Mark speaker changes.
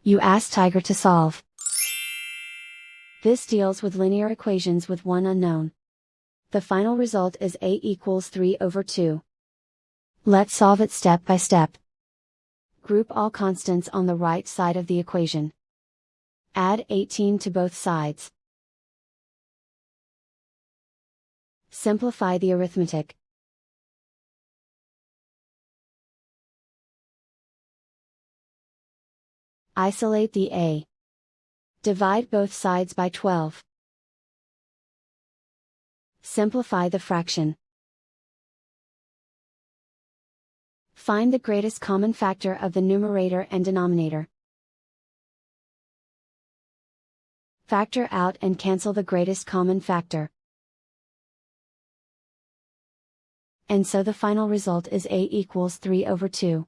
Speaker 1: You ask Tiger to solve. This deals with linear equations with one unknown. The final result is a equals 3/2. Let's solve it step by step. Group all constants on the right side of the equation. Add 18 to both sides. Simplify the arithmetic. Isolate the a. Divide both sides by 12. Simplify the fraction. Find the greatest common factor of the numerator and denominator. Factor out and cancel the greatest common factor. And so the final result is a equals 3/2.